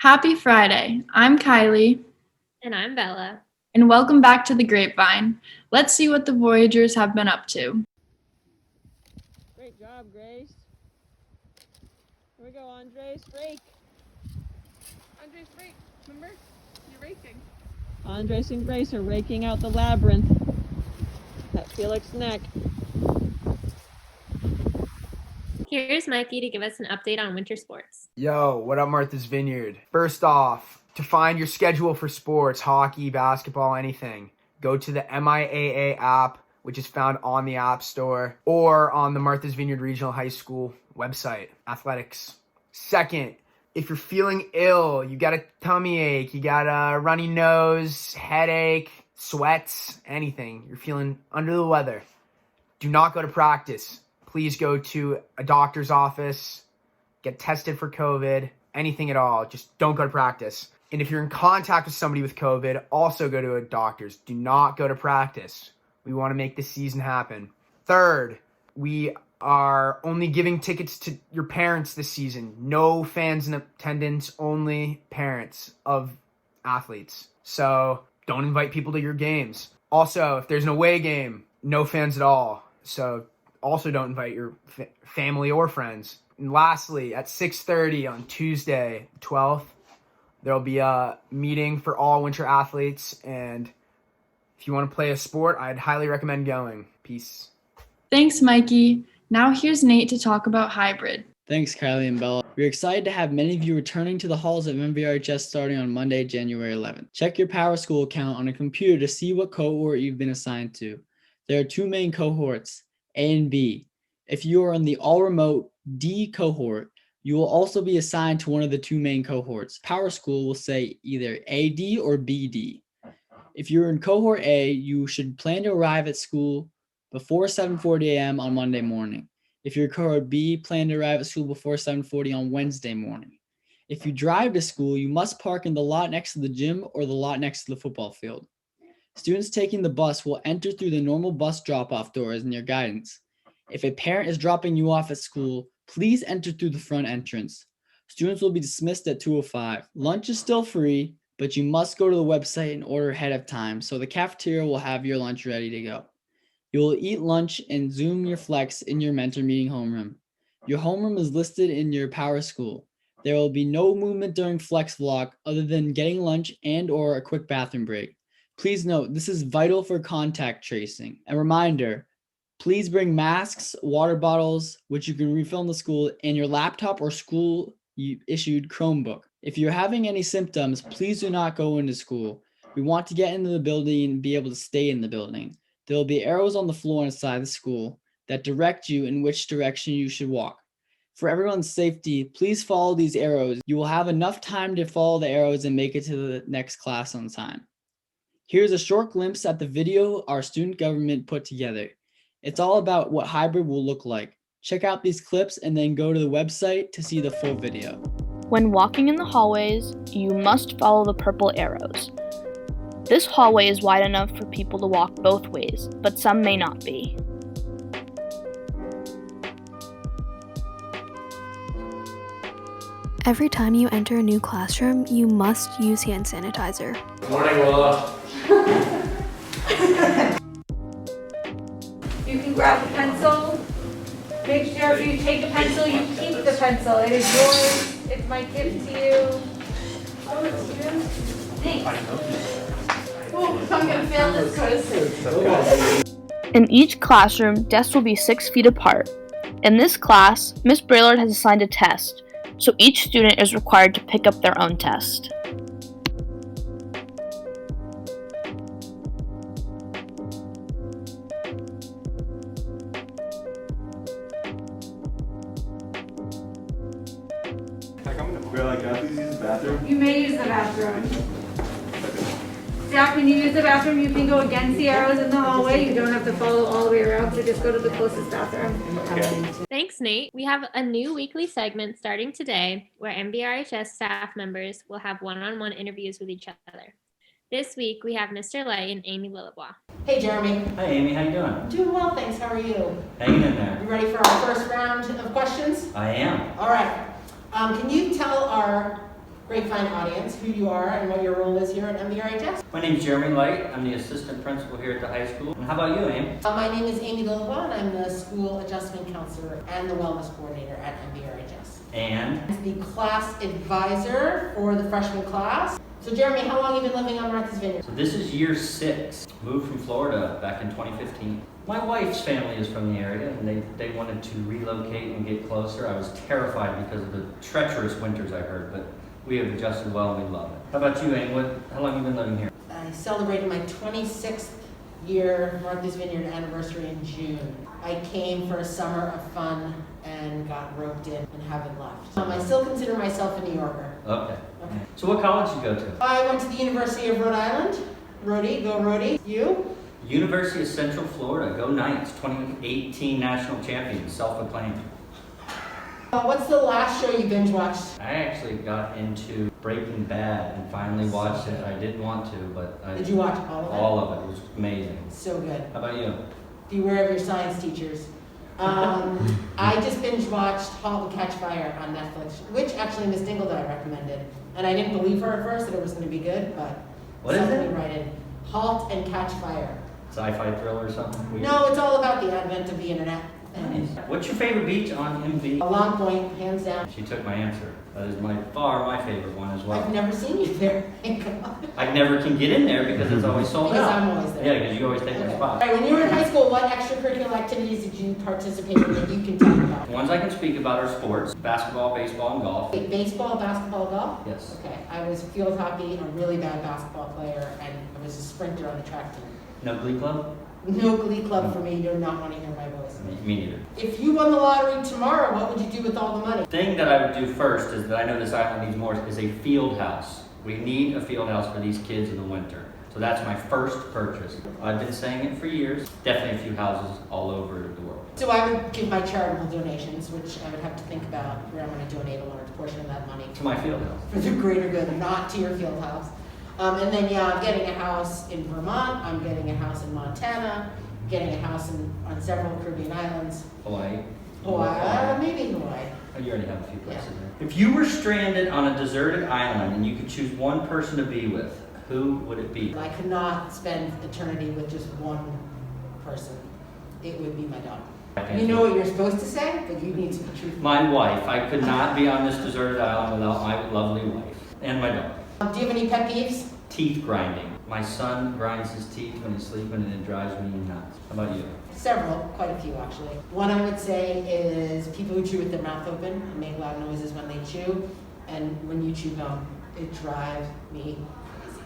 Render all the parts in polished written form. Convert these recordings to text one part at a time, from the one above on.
Happy Friday. I'm Kylie, And I'm Bella. and welcome back to the Grapevine. Let's see what the Voyagers have been up to. Great job, Grace. Here we go, Andres. Rake. Andres, rake. Remember? You're raking. Andres and Grace are raking out the labyrinth at Felix's neck. Here's Mikey to give us an update on winter sports. Yo, what up, Martha's Vineyard? First off, to find your schedule for sports, hockey, basketball, anything, go to the MIAA app, which is found on the App Store, or on the Martha's Vineyard Regional High School website, athletics. Second, if you're feeling ill, you got a tummy ache, you got a runny nose, headache, sweats, anything, you're feeling under the weather, do not go to practice. Please go to a doctor's office, get tested for COVID, anything at all. Just don't go to practice. And if you're in contact with somebody with COVID, also go to a doctor's. Do not go to practice. We want to make this season happen. Third, we are only giving tickets to your parents this season. No fans in attendance, only parents of athletes. So don't invite people to your games. Also, if there's an away game, no fans at all. So also don't invite your family or friends. And lastly, at 6:30 on Tuesday, 12th, there'll be a meeting for all winter athletes. And if you want to play a sport, I'd highly recommend going. Peace. Thanks, Mikey. Now here's Nate to talk about hybrid. Thanks, Kylie and Bella. We're excited to have many of you returning to the halls of MVRHS starting on Monday, January 11th. Check your Power School account on a computer to see what cohort you've been assigned to. There are two main cohorts, A and B. If you are in the all-remote D cohort, you will also be assigned to one of the two main cohorts. Power School will say either AD or BD. If you're in cohort A, you should plan to arrive at school before 7:40 a.m. on Monday morning. If you're cohort B, plan to arrive at school before 7:40 on Wednesday morning. If you drive to school, you must park in the lot next to the gym or the lot next to the football field. Students taking the bus will enter through the normal bus drop-off doors in your guidance. If a parent is dropping you off at school, please enter through the front entrance. Students will be dismissed at 2:05. Lunch is still free, but you must go to the website and order ahead of time, so the cafeteria will have your lunch ready to go. You will eat lunch and Zoom your flex in your mentor meeting homeroom. Your homeroom is listed in your Power School. There will be no movement during flex block other than getting lunch and or a quick bathroom break. Please note, this is vital for contact tracing. A reminder, please bring masks, water bottles, which you can refill in the school, and your laptop or school-issued Chromebook. If you're having any symptoms, please do not go into school. We want to get into the building and be able to stay in the building. There will be arrows on the floor inside the school that direct you in which direction you should walk. For everyone's safety, please follow these arrows. You will have enough time to follow the arrows and make it to the next class on time. Here's a short glimpse at the video our student government put together. It's all about what hybrid will look like. Check out these clips and then go to the website to see the full video. When walking in the hallways, you must follow the purple arrows. This hallway is wide enough for people to walk both ways, but some may not be. Every time you enter a new classroom, you must use hand sanitizer. Good morning, Willa. You can grab the pencil. Make sure if you take the pencil, you keep the pencil. It is yours. It's my gift to you. Oh, it's yours. Thanks. Oh, I'm gonna fail this quiz. In each classroom, desks will be 6 feet apart. In this class, Ms. Braillard has assigned a test, so each student is required to pick up their own test. You may use the bathroom. Staff, when you use the bathroom, you can go against the arrows in the hallway. You don't have to follow all the way around, so just go to the closest bathroom. Thanks, Nate. We have a new weekly segment starting today where MVRHS staff members will have one-on-one interviews with each other. This week, we have Mr. Light and Amy Lillebois. Hey, Jeremy. Hi, Amy. How you doing? Doing well, thanks. How are you? Hanging in there. You ready for our first round of questions? I am. All right. Can you tell our Grapevine audience who you are and what your role is here at MVRHS. My name's Jeremy Light. I'm the assistant principal here at the high school. And how about you, Amy? My name is Amy Lillibois, and I'm the school adjustment counselor and the wellness coordinator at MVRHS. And The class advisor for the freshman class. So Jeremy, how long have you been living on Martha's Vineyard? so this is year 6. Moved from Florida back in 2015. My wife's family is from the area, and they wanted to relocate and get closer. I was terrified because of the treacherous winters I heard, but we have adjusted well and we love it. How about you, Amy? How long have you been living here? I celebrated my 26th year Martha's Vineyard anniversary in June. I came for a summer of fun and got roped in and haven't left. I still consider myself a New Yorker. Okay. So what college did you go to? I went to the University of Rhode Island. Rhodey, go Rhodey. You? University of Central Florida. Go Knights. 2018 national champions, self-acclaimed. What's the last show you binge watched? I actually got into Breaking Bad and finally watched it. I didn't want to, but Did you watch all of it? all of it. It was amazing. So good. How about you? Beware of your science teachers. I just binge watched *Halt and Catch Fire* on Netflix, which actually Miss Dingledye recommended. And I didn't believe her at first that it was going to be good, but What is something it? right in. *Halt and Catch Fire*. Sci-fi thriller or something? Weird? No, it's all about the advent of the internet. Nice. What's your favorite beach on MV? A Long Point, hands down. She took my answer. That is my favorite one as well. I've never seen you there. Thank God. I never can get in there because it's always sold Because out. I'm always there. Yeah, because you always take my Okay. spot. All right, when you were in high school, what extracurricular activities did you participate in that you can talk about? The ones I can speak about are sports, basketball, baseball, and golf. Wait, baseball, basketball, golf? Yes. Okay, I was field hockey, a really bad basketball player, and I was a sprinter on the track team. No glee club? No glee club for me, you do not want to hear my voice. Me neither. If you won the lottery tomorrow, what would you do with all the money? The thing that I would do first is that I know this island needs more is a field house. We need a field house for these kids in the winter. So that's my first purchase. I've been saying it for years. Definitely a few houses all over the world. So I would give my charitable donations, which I would have to think about where I'm going to donate a large portion of that money To my field house. for the greater good, not to your field house. And then, yeah, I'm getting a house in Vermont, I'm getting a house in Montana, getting a house on several Caribbean islands. Hawaii. Maybe Hawaii. Oh, you already have a few places Yeah. there. If you were stranded on a deserted island and you could choose one person to be with, who would it be? I could not spend eternity with just one person. It would be my dog. You know what you're supposed to say, but you need to be truthful. My wife. I could not be on this deserted island without my lovely wife. And my dog. Do you have any pet peeves? Teeth grinding. My son grinds his teeth when he's sleeping and it drives me nuts. How about you? Several, quite a few actually. One I would say is people who chew with their mouth open and make loud noises when they chew. And when you chew gum, it drives me crazy.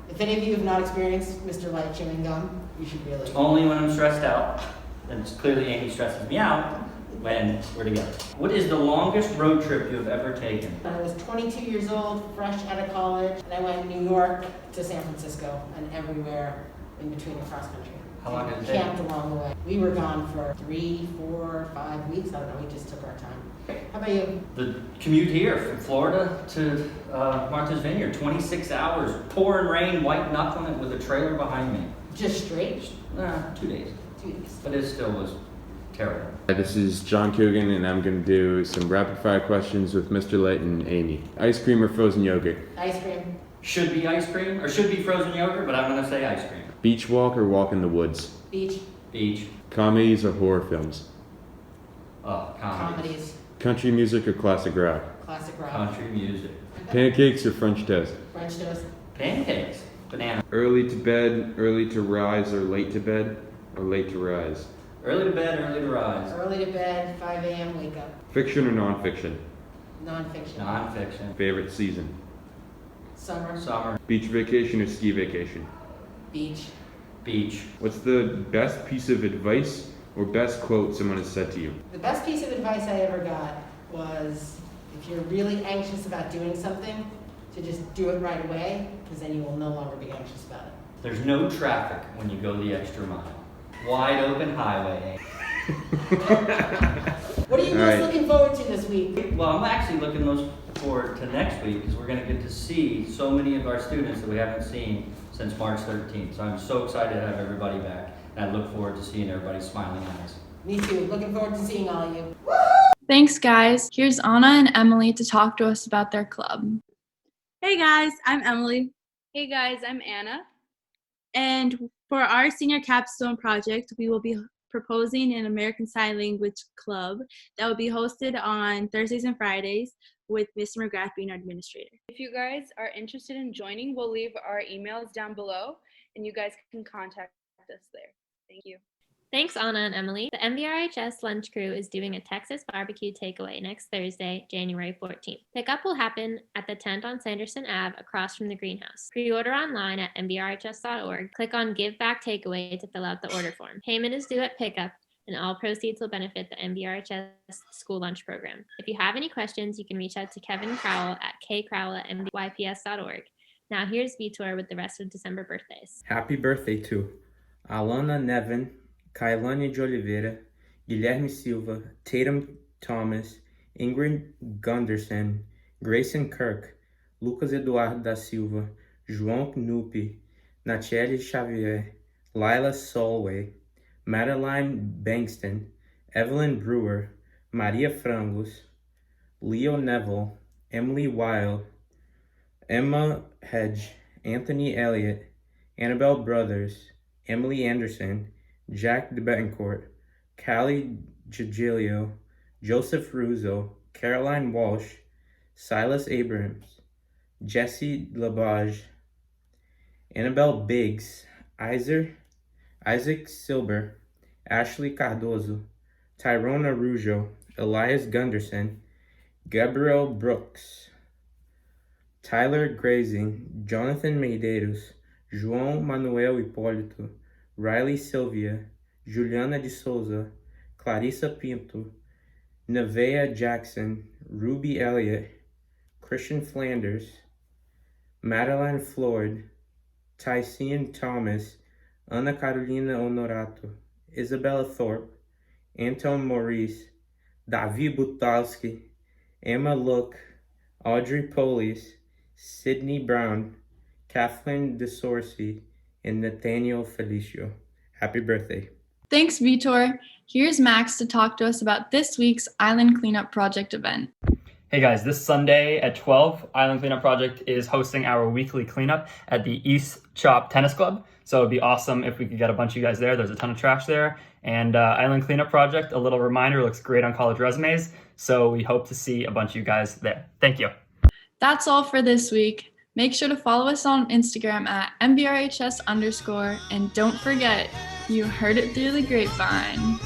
If any of you have not experienced Mr. Light chewing gum, you should really. Only when I'm stressed out. And it's clearly Amy stresses me out when we're together. What is the longest road trip you have ever taken? I was 22 years old, fresh out of college, and I went New York to San Francisco and everywhere in between across country. How long did it take? Camped along the way. We were gone for 3, 4, 5 weeks. I don't know. We just took our time. How about you? The commute here from Florida to Martha's Vineyard, 26 hours, pouring rain, white knuckling it with a trailer behind me. Just straight? 2 days. 2 days. But it still was terrible. Hi, this is John Coogan, and I'm going to do some rapid fire questions with Mr. Light and Amy. Ice cream or frozen yogurt? Ice cream. Should be ice cream, or should be frozen yogurt, but I'm going to say ice cream. Beach walk or walk in the woods? Beach. Beach. Comedies or horror films? Comedies. Country music or classic rock? Classic rock. Country music. Pancakes or French toast? French toast. Pancakes. Banana. Early to bed, early to rise, or late to bed, or late to rise? Early to bed, early to rise. Early to bed, 5 a.m. wake up. Fiction or nonfiction? Nonfiction. Nonfiction. Favorite season? Summer. Summer. Beach vacation or ski vacation? Beach. Beach. What's the best piece of advice or best quote someone has said to you? The best piece of advice I ever got was if you're really anxious about doing something, to just do it right away, because then you will no longer be anxious about it. There's no traffic when you go the extra mile. Wide open highway. What are you most looking forward to this week? Well, I'm actually looking forward to next week because we're going to get to see so many of our students that we haven't seen since March 13th. So I'm so excited to have everybody back, and I look forward to seeing everybody's smiling eyes. Me too. Looking forward to seeing all of you. Thanks, guys. Here's Anna and Emily to talk to us about their club. Hey guys, I'm Emily. Hey guys, I'm Anna. And for our senior capstone project, we will be proposing an American Sign Language club that will be hosted on Thursdays and Fridays with Mr. McGrath being our administrator. If you guys are interested in joining, we'll leave our emails down below and you guys can contact us there. Thank you. Thanks, Anna and Emily. The MVRHS lunch crew is doing a Texas barbecue takeaway next Thursday, January 14th. Pickup will happen at the tent on Sanderson Ave across from the greenhouse. Pre-order online at mvrhs.org. Click on Give Back Takeaway to fill out the order form. Payment is due at pickup, and all proceeds will benefit the MVRHS school lunch program. If you have any questions, you can reach out to Kevin Crowell at kcrowell@mvyps.org. Now here's Vitor with the rest of December birthdays. Happy birthday to Alana Nevin, Kailane de Oliveira, Guilherme Silva, Tatum Thomas, Ingrid Gunderson, Grayson Kirk, Lucas Eduardo da Silva, João Knupi, Nacheli Xavier, Lila Solway, Madeline Bankston, Evelyn Brewer, Maria Frangos, Leo Neville, Emily Weil, Emma Hedge, Anthony Elliott, Annabelle Brothers, Emily Anderson, Jack de Betancourt, Callie Giglio, Joseph Russo, Caroline Walsh, Silas Abrams, Jesse Labage, Annabelle Biggs, Isaac Silber, Ashley Cardozo, Tyrone Arujo, Elias Gunderson, Gabriel Brooks, Tyler Grazing, Jonathan Medeiros, João Manuel Hipólito, Riley Sylvia, Juliana de Souza, Clarissa Pinto, Nevaeh Jackson, Ruby Elliott, Christian Flanders, Madeline Floyd, Tycian Thomas, Ana Carolina Honorato, Isabella Thorpe, Anton Maurice, Davi Butalski, Emma Look, Audrey Polis, Sydney Brown, Kathleen DeSorcy, and Nathaniel Felicio. Happy birthday. Thanks, Vitor. Here's Max to talk to us about this week's Island Cleanup Project event. Hey guys, this Sunday at 12, Island Cleanup Project is hosting our weekly cleanup at the East Chop Tennis Club. So it'd be awesome if we could get a bunch of you guys there. There's a ton of trash there. And Island Cleanup Project, a little reminder, looks great on college resumes. So we hope to see a bunch of you guys there. Thank you. That's all for this week. Make sure to follow us on Instagram at MVRHS_, and don't forget, you heard it through the grapevine.